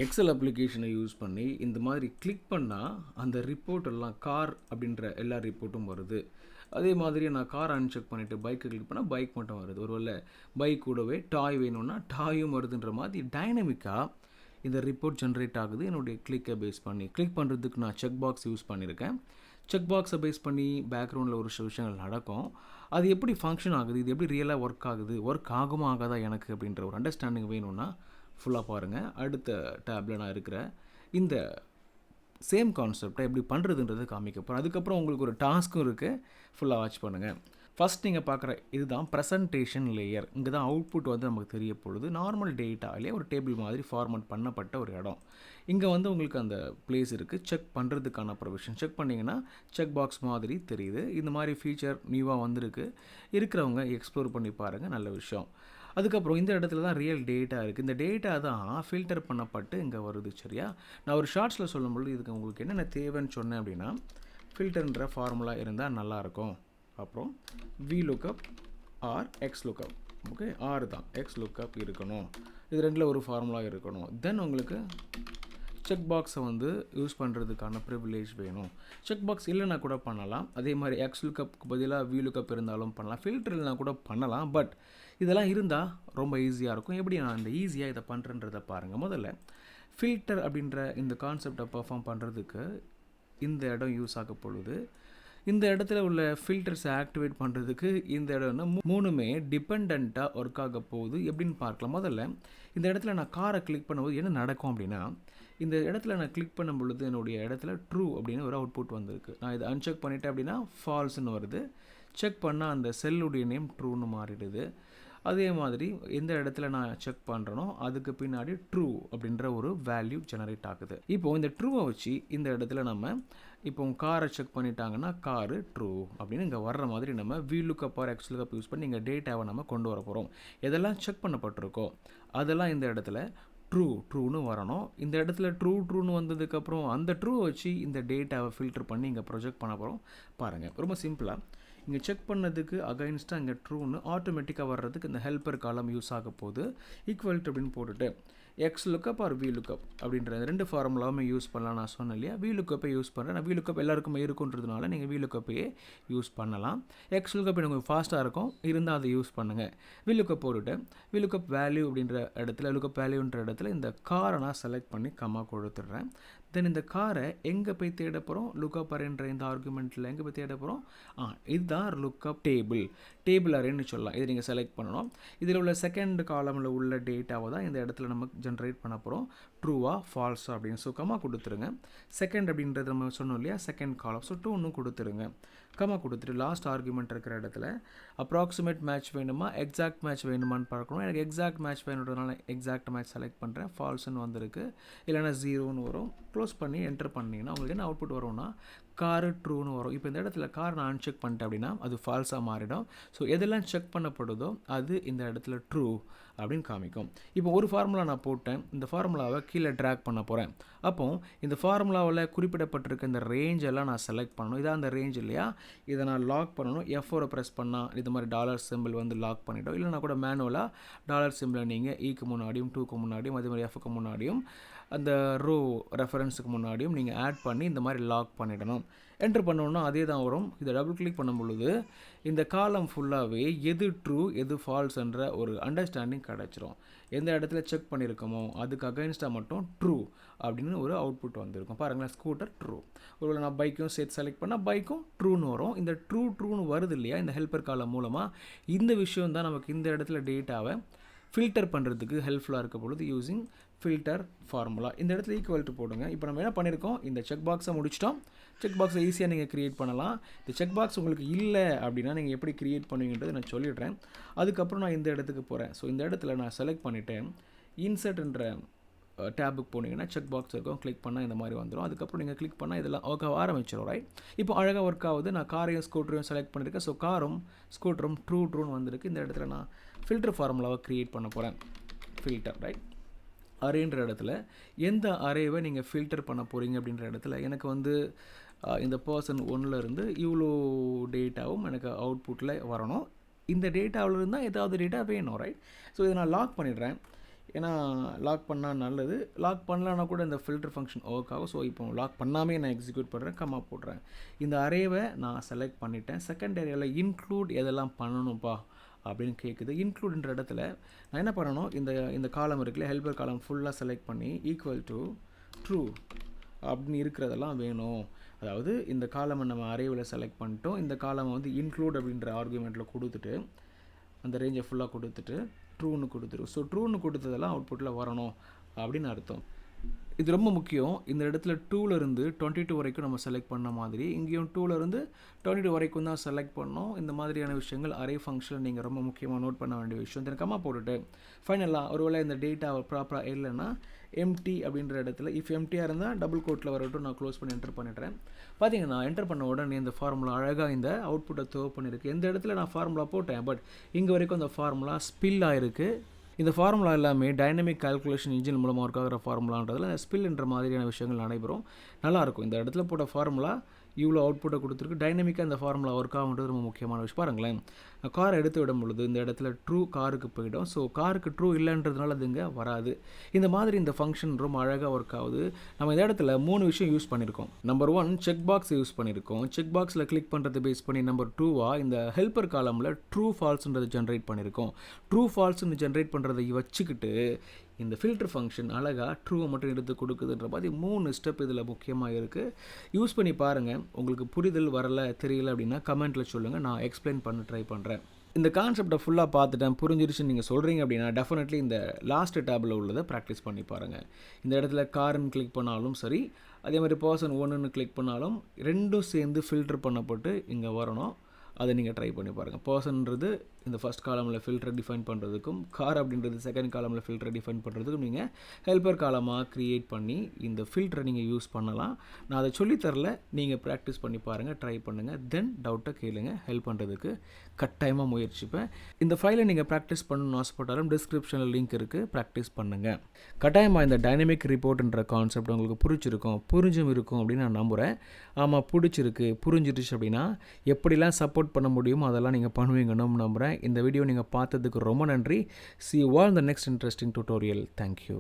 XL அப்ளிகேஷனை use பண்ணி இந்த மாதிரி கிளிக் பண்ணால் அந்த ரிப்போர்ட் எல்லாம் கார் அப்படின்ற எல்லா ரிப்போர்ட்டும் வருது. அதே மாதிரி நான் கார் அன்செக் பண்ணிவிட்டு பைக்கை கிளிக் பண்ணால் பைக் மட்டும் வருது. ஒருவேளை பைக் கூடவே டாய் வேணும்னா டாயும் வருதுன்ற மாதிரி டைனமிக்காக இந்த ரிப்போர்ட் ஜென்ரேட் ஆகுது என்னுடைய கிளிக்கை பேஸ் பண்ணி. கிளிக் பண்ணுறதுக்கு நான் செக் பாக்ஸ் யூஸ் பண்ணியிருக்கேன். செக் பாக்ஸை பேஸ் பண்ணி பேக்ரவுண்டில் ஒரு சில விஷயங்கள் நடக்கும். அது எப்படி ஃபங்க்ஷன் ஆகுது, இது எப்படி ரியலாக ஒர்க் ஆகுது, ஒர்க் ஆகுமா ஆகாதா எனக்கு அப்படின்ற ஒரு அண்டர்ஸ்டாண்டிங் வேணும்னா ஃபுல்லாக பாருங்கள். அடுத்த டேப்பில் நான் இருக்கிற இந்த சேம் கான்செப்டை எப்படி பண்ணுறதுன்றது காமிக்க போகிறேன். அதுக்கப்புறம் உங்களுக்கு ஒரு டாஸ்க்கும் இருக்குது, ஃபுல்லாக வாட்ச் பண்ணுங்கள். ஃபஸ்ட் நீங்கள் பார்க்குற இதுதான் ப்ரெசன்டேஷன் லேயர். இங்கே தான் அவுட்புட் வந்து நமக்கு தெரிய பொழுது நார்மல் டேட்டாலே ஒரு டேபிள் மாதிரி ஃபார்மேட் பண்ணப்பட்ட ஒரு இடம். இங்கே வந்து உங்களுக்கு அந்த பிளேஸ் இருக்குது, செக் பண்ணுறதுக்கான ப்ரொவிஷன். செக் பண்ணிங்கன்னா செக் பாக்ஸ் மாதிரி தெரியுது. இந்த மாதிரி ஃபீச்சர் நியூவாக வந்திருக்கு, இருக்கிறவங்க எக்ஸ்ப்ளோர் பண்ணி பாருங்கள், நல்ல விஷயம். அதுக்கப்புறம் இந்த இடத்துல தான் ரியல் டேட்டா இருக்குது. இந்த டேட்டா தான் ஃபில்டர் பண்ணப்பட்டு இங்கே வருது. சரியா, நான் ஒரு ஷார்ட்ஸில் சொல்லும்பொழுது இதுக்கு உங்களுக்கு என்னென்ன தேவைன்னு சொன்னேன் அப்படின்னா, ஃபில்டர்ன்ற ஃபார்முலா இருந்தால் நல்லாயிருக்கும். அப்புறம் Vlookup or Xlookup. Okay, or தான் Xlookup இருக்கணும். இது ரெண்டில் ஒரு ஃபார்முலா இருக்கணும். தென் உங்களுக்கு செக் பாக்ஸை வந்து யூஸ் பண்ணுறதுக்கான ப்ரிவிலேஜ் வேணும். செக் பாக்ஸ் இல்லைனா கூட பண்ணலாம். அதே மாதிரி Xlookupக்கு பதிலாக Vlookup இருந்தாலும் பண்ணலாம். ஃபில்டர் இல்லைனா கூட பண்ணலாம். பட் இதெல்லாம் இருந்தால் ரொம்ப ஈஸியாக இருக்கும். எப்படி நான் இந்த ஈஸியாக இதை பண்ணுறேன்றதை பாருங்கள். முதல்ல ஃபில்டர் அப்படின்ற இந்த கான்செப்டை பர்ஃபார்ம் பண்ணுறதுக்கு இந்த இடம் யூஸ் ஆக பொழுது, இந்த இடத்துல உள்ள ஃபில்டர்ஸை ஆக்டிவேட் பண்ணுறதுக்கு இந்த இடம்னா மூணுமே டிபெண்ட்டாக ஒர்க் ஆக போகுது. எப்படின்னு பார்க்கலாம். முதல்ல இந்த இடத்துல நான் காரை கிளிக் பண்ணும்போது என்ன நடக்கும் அப்படின்னா, இந்த இடத்துல நான் கிளிக் பண்ணும் பொழுது என்னுடைய இடத்துல ட்ரூ அப்படின்னு ஒரு அவுட்புட் வந்திருக்கு. நான் இதை அன்செக் பண்ணிட்டேன் அப்படின்னா ஃபால்ஸ்ன்னு வருது. செக் பண்ணால் அந்த செல்லுடைய நேம் ட்ரூன்னு மாறிடுது. அதே மாதிரி எந்த இடத்துல நான் செக் பண்ணுறனோ அதுக்கு பின்னாடி ட்ரூ அப்படின்ற ஒரு வேல்யூ ஜெனரேட் ஆகுது. இப்போது இந்த ட்ரூவை வச்சு இந்த இடத்துல நம்ம இப்போ காரை செக் பண்ணிட்டாங்கன்னா காரு ட்ரூ அப்படின்னு இங்கே வர்ற மாதிரி நம்ம Vlookup ஆர் Xlookup யூஸ் பண்ணி இங்கே டேட்டாவை நம்ம கொண்டு வர போகிறோம். எதெல்லாம் செக் பண்ணப்பட்டிருக்கோ அதெல்லாம் இந்த இடத்துல ட்ரூன்னு வரணும். இந்த இடத்துல ட்ரூன்னு வந்ததுக்கப்புறம் அந்த ட்ரூவை வச்சு இந்த டேட்டாவை ஃபில்டர் பண்ணி இங்கே ப்ரொஜெக்ட் பண்ண போகிறோம். பாருங்கள், ரொம்ப சிம்பிளாக இங்கே செக் பண்ணதுக்கு அகைன்ஸ்டாக இங்கே ட்ரூன்னு ஆட்டோமேட்டிக்காக வர்றதுக்கு இந்த ஹெல்ப்பர் காலம் யூஸ் ஆக போகுது. ஈக்குவல் டு அப்படின்னு போட்டுட்டு Xlookup ஆர் Vlookup அப்படின்ற ரெண்டு ஃபார்முலாவுமே யூஸ் பண்ணலாம். நான் சொன்னேன் இல்லையா, Vlookupஐ யூஸ் பண்ணுறேன். நான் Vlookup எல்லாருக்குமே இருக்குன்றதுனால நீங்கள் Vlookupஐயே யூஸ் பண்ணலாம். Xlookup எனக்கு ஃபாஸ்ட்டாக இருக்கும், இருந்தால் அதை யூஸ் பண்ணுங்கள். Vlookup போட்டுட்டு Vlookup வேல்யூ அப்படின்ற இடத்துல Lookup வேல்யூன்ற இடத்துல இந்த காரை நான் செலக்ட் பண்ணி கம்மா கொடுத்துட்றேன். தென் இந்த காரை எங்கே போய் தேட போகிறோம், லுக்கப் அரேன்ற இந்த ஆர்குமெண்ட்டில் எங்கே போய் தேட போகிறோம், இதுதான் லுக்கப் டேபிள் அரேன்னு சொல்லலாம். இதை நீங்கள் செலக்ட் பண்ணணும். இதில் உள்ள செகண்ட் காலமில் உள்ள டேட்டாவை தான் இந்த இடத்துல நம்ம ஜென்ரேட் பண்ண போகிறோம். ட்ரூவா ஃபால்ஸா அப்படின்னு கமா கொடுத்துருங்க. செகண்ட் அப்படின்றது நம்ம சொன்னோம் இல்லையா, செகண்ட் காலம். ஸோ 2 கொடுத்துருங்க. கமா கொடுத்துட்டு லாஸ்ட் ஆர்குமெண்ட் இருக்கிற இடத்துல அப்ராக்சிமேட் மேட்ச் வேணுமா எக்ஸாக்ட் மேட்ச் வேணுமான்னு பார்க்கணும். எனக்கு எக்ஸாக்ட் மேட்ச் வேணுன்றதுனால எக்ஸாக்ட் மேட்ச் செலக்ட் பண்ணுறேன். ஃபால்ஸ்ன்னு வந்திருக்கு, இல்லைனா 0ன்னு வரும். க்ளோஸ் பண்ணி என்டர் பண்ணிங்கன்னா உங்களுக்கு என்ன அவுட்புட் வரும்னா காரு ட்ரூன்னு வரும். இப்போ இந்த இடத்துல கார் நான் அன்செக் பண்ணிட்டேன் அப்படின்னா அது ஃபால்ஸாக மாறிடும். ஸோ எதெல்லாம் செக் பண்ணப்படுதோ அது இந்த இடத்துல ட்ரூ அப்படின்னு காமிக்கும். இப்போ ஒரு ஃபார்முலா நான் போட்டேன், இந்த ஃபார்முலாவை கீழே ட்ராக் பண்ண போகிறேன். அப்போது இந்த ஃபார்முலாவில் குறிப்பிடப்பட்டிருக்க இந்த ரேஞ்ச் எல்லாம் நான் செலக்ட் பண்ணணும். இதான் அந்த ரேஞ்ச் இல்லையா, இதை நான் லாக் பண்ணணும். F4 ப்ரெஸ் பண்ணால் இது மாதிரி டாலர் சிம்பிள் வந்து லாக் பண்ணிவிடும். இல்லைனா கூட மேனுவலாக டாலர் சிம்பிளை நீங்கள் ஈக்கு முன்னாடியும் 2க்கு முன்னாடியும் அதே மாதிரி Fக்கு முன்னாடியும் அந்த ரோ ரெஃபரன்ஸுக்கு முன்னாடியும் நீங்கள் ஆட் பண்ணி இந்த மாதிரி லாக் பண்ணிடணும். என்ட்ரு பண்ணோன்னா அதே தான் வரும். இதை டபுள் கிளிக் பண்ணும் பொழுது இந்த காலம் ஃபுல்லாகவே எது ட்ரூ எது ஃபால்ஸ் என்ற ஒரு அண்டர்ஸ்டாண்டிங் கிடச்சிரும். எந்த இடத்துல செக் பண்ணியிருக்கோமோ அதுக்கு அகைன்ஸ்டாக மட்டும் ட்ரூ அப்படின்னு ஒரு அவுட்புட் வந்திருக்கும். பாருங்களேன், ஸ்கூட்டர் ட்ரூ. ஒருவேளை நான் பைக்கும் சேர்த்து செலக்ட் பண்ணால் பைக்கும் ட்ரூன்னு வரும். இந்த ட்ரூன்னு வருது இல்லையா இந்த ஹெல்ப்பர் காலம் மூலமாக, இந்த விஷயம் தான் நமக்கு இந்த இடத்துல டேட்டாவை ஃபில்டர் பண்ணுறதுக்கு ஹெல்ப்ஃபுல்லாக இருக்க பொழுது யூஸிங் ஃபில்டர் ஃபார்முலா. இந்த இடத்துல ஈக்குவல் டு போடுங்க. இப்போ நம்ம என்ன பண்ணியிருக்கோம், இந்த செக் பாக்ஸை முடிச்சிட்டோம். செக் பாக்ஸை ஈஸியாக நீங்கள் க்ரியேட் பண்ணலாம். இந்த செக் பாக்ஸ் உங்களுக்கு இல்லை அப்படின்னா நீங்கள் எப்படி க்ரியேட் பண்ணுவீங்கன்றது நான் சொல்லிடுறேன். அதுக்கப்புறம் நான் இந்த இடத்துக்கு போகிறேன். ஸோ இந்த இடத்துல நான் செலக்ட் பண்ணிவிட்டேன். இன்சர்ட்ன்ற டேபுக்கு போனீங்கன்னா செக் பாக்ஸ் இருக்கும், கிளிக் பண்ணால் இந்த மாதிரி வந்துடும். அதுக்கப்புறம் நீங்கள் கிளிக் பண்ணால் இதெல்லாம் ஒர்க் ஆக ஆரம்பிச்சிடும். ரைட், இப்போ அழகாக ஒர்க் ஆகுது. நான் காரையும் ஸ்கூட்டரையும் செலக்ட் பண்ணியிருக்கேன். ஸோ காரும் ஸ்கூட்டரும் ட்ரூன்னு வந்திருக்கு. இந்த இடத்துல நான் ஃபில்டர் ஃபார்முலாவை க்ரியேட் பண்ண போகிறேன். ஃபில்டர் ரைட் அரேன்ற இடத்துல எந்த அரேவை நீங்கள் ஃபில்டர் பண்ண போகிறீங்க அப்படின்ற இடத்துல எனக்கு வந்து இந்த பர்சன் 1லேருந்து இவ்வளோ டேட்டாவும் எனக்கு அவுட்புட்டில் வரணும். இந்த டேட்டாவில் இருந்தால் ஏதாவது டேட்டா வேணும். ரைட், ஸோ இதை நான் லாக் பண்ணிடுறேன். ஏன்னா லாக் பண்ணால் நல்லது. லாக் பண்ணலன்னா கூட இந்த ஃபில்டர் ஃபங்க்ஷன் ஒர்க் ஆகும். ஸோ இப்போ லாக் பண்ணாமே நான் எக்ஸிக்யூட் பண்ணுறேன், கம்மா போடுறேன். இந்த அரேவை நான் செலக்ட் பண்ணிட்டேன். செகண்ட் ஏரியாவில் இன்க்ளூட் எதெல்லாம் பண்ணணும்ப்பா அப்படின்னு கேட்குது. இன்க்ளூடுன்ற இடத்துல நான் என்ன பண்ணணும், இந்த காலம் இருக்குல்ல, ஹெல்பர் காலம் ஃபுல்லாக செலக்ட் பண்ணி ஈக்குவல் டு ட்ரூ அப்படின்னு இருக்கிறதெல்லாம் வேணும். அதாவது இந்த காலமை நம்ம அரேவில் செலக்ட் பண்ணிட்டோம். இந்த காலமை வந்து இன்க்ளூட் அப்படின்ற ஆர்குமெண்ட்டில் கொடுத்துட்டு அந்த ரேஞ்சை ஃபுல்லாக கொடுத்துட்டு ட்ரூன்னு கொடுத்துரு. ஸோ ட்ரூன்னு கொடுத்ததெல்லாம் அவுட்புட்டில் வரணும் அப்படின்னு அர்த்தம். இது ரொம்ப முக்கியம். இந்த இடத்துல 2லேருந்து 22 வரைக்கும் நம்ம செலக்ட் பண்ண மாதிரி இங்கேயும் 2லேருந்து 22 வரைக்கும் தான் செலக்ட் பண்ணோம். இந்த மாதிரியான விஷயங்கள் அரே ஃபங்க்ஷனில் நீங்கள் ரொம்ப முக்கியமாக நோட் பண்ண வேண்டிய விஷயம். தென் கம்மா போட்டுட்டு ஃபைனலாக ஒருவேளை இந்த டேட்டா ப்ராப்பராக இல்லைன்னா எம்டி அப்படின்ற இடத்துல இஃப் எம்டியாக இருந்தால் டபுள் கோட்டில் வரட்டும், நான் க்ளோஸ் பண்ணி என்டர் பண்ணிடுறேன். பார்த்தீங்கன்னா என்டர் பண்ண உடனே இந்த ஃபார்முலா அழகாக இந்த அவுட்புட்டை த்ரோ பண்ணியிருக்கு. எந்த இடத்துல நான் ஃபார்முலா போட்டேன், பட் இங்கே வரைக்கும் அந்த ஃபார்முலா ஸ்பில் ஆகிருக்கு. இந்த ஃபார்முலா எல்லாமே டைனமிக் கால்குலேஷன் இன்ஜின் மூலமாக ஒர்க் ஆகிற ஃபார்முலான்றதில் ஸ்பில்ன்ற மாதிரியான விஷயங்கள் நடைபெறும். நல்லாயிருக்கும். இந்த இடத்துல போட்ட ஃபார்முலா இவ்வளோ அவுட்புட்டை கொடுத்துருக்கு. டைனமிக்காக இந்த ஃபார்முலா ஒர்க் ஆகுன்றது ரொம்ப முக்கியமான விஷயம். பாருங்களேன், காரை எடுத்து விடும் பொழுது இந்த இடத்துல ட்ரூ காருக்கு போயிடும். ஸோ காருக்கு ட்ரூ இல்லைன்றதுனால அது இங்கே வராது. இந்த மாதிரி இந்த ஃபங்க்ஷன் ரொம்ப அழகாக ஒர்க் ஆகுது. நம்ம இந்த இடத்துல 3 விஷயம் யூஸ் பண்ணியிருக்கோம். நம்பர் 1 செக் பாக்ஸ் யூஸ் பண்ணியிருக்கோம். செக் பாக்ஸில் கிளிக் பண்ணுறது பேஸ் பண்ணி நம்பர் 2 இந்த ஹெல்பர் காலமில் ட்ரூ ஃபால்ஸ்ன்றது ஜென்ரேட் பண்ணியிருக்கோம். ட்ரூ ஃபால்ஸ்ன்னு ஜென்ரேட் பண்ணுறதை வச்சுக்கிட்டு இந்த ஃபில்டர் ஃபங்க்ஷன் அழகாக ட்ரூவை மட்டும் எடுத்து கொடுக்குதுன்ற மாதிரி 3 ஸ்டெப் இதில் முக்கியமாக இருக்குது. யூஸ் பண்ணி பாருங்கள். உங்களுக்கு புரிதல் வரல, தெரியல அப்படின்னா கமெண்ட்டில் சொல்லுங்கள், நான் எக்ஸ்பிளைன் பண்ண ட்ரை பண்ணுறேன். இந்த கான்செப்டை ஃபுல்லாக பார்த்துட்டேன், புரிஞ்சிருச்சுன்னு நீங்கள் சொல்கிறீங்க அப்படின்னா டெஃபினெட்லி இந்த லாஸ்ட் டேபில் உள்ளதை ப்ராக்டிஸ் பண்ணி பாருங்கள். இந்த இடத்துல கார்னு கிளிக் பண்ணாலும் சரி, அதே மாதிரி பர்சன் 1ன்னு கிளிக் பண்ணாலும் ரெண்டும் சேர்ந்து ஃபில்டர் பண்ணப்பட்டு இங்கே வரணும். அதை நீங்கள் ட்ரை பண்ணி பாருங்கள். பர்சன்றது இந்த ஃபஸ்ட் காலமில் ஃபில்டரை டிஃபைன் பண்ணுறதுக்கும், கார் அப்படின்றது செகண்ட் காலமில் ஃபில்டரை டிஃபைன் பண்ணுறதுக்கும் நீங்கள் ஹெல்பர் காலமாக க்ரியேட் பண்ணி இந்த ஃபில்டரை நீங்கள் யூஸ் பண்ணலாம். நான் அதை சொல்லித்தரல, நீங்கள் ப்ராக்டிஸ் பண்ணி பாருங்கள், ட்ரை பண்ணுங்கள். தென் டவுட்டை கேளுங்க, ஹெல்ப் பண்ணுறதுக்கு கட்டாயமாக முயற்சிப்பேன். இந்த ஃபைலை நீங்கள் ப்ராக்டிஸ் பண்ணணும்னு ஆசைப்பட்டாலும் டிஸ்கிரிப்ஷனில் லிங்க் இருக்குது, ப்ராக்டிஸ் பண்ணுங்கள். கட்டாயமாக இந்த டைனமிக் ரிப்போர்ட்ன்ற கான்செப்ட் உங்களுக்கு புரிஞ்சும் இருக்கும் அப்படின்னு நான் நம்புகிறேன். ஆமாம், புரிஞ்சிருச்சு அப்படின்னா எப்படிலாம் சப்போர்ட் பண்ண முடியுமோ அதெல்லாம் நீங்கள் பண்ணுவீங்கன்னு நம்புகிறேன். இந்த வீடியோ நீங்கள் பார்த்ததுக்கு ரொம்ப நன்றி. See you all in the next interesting tutorial. Thank you.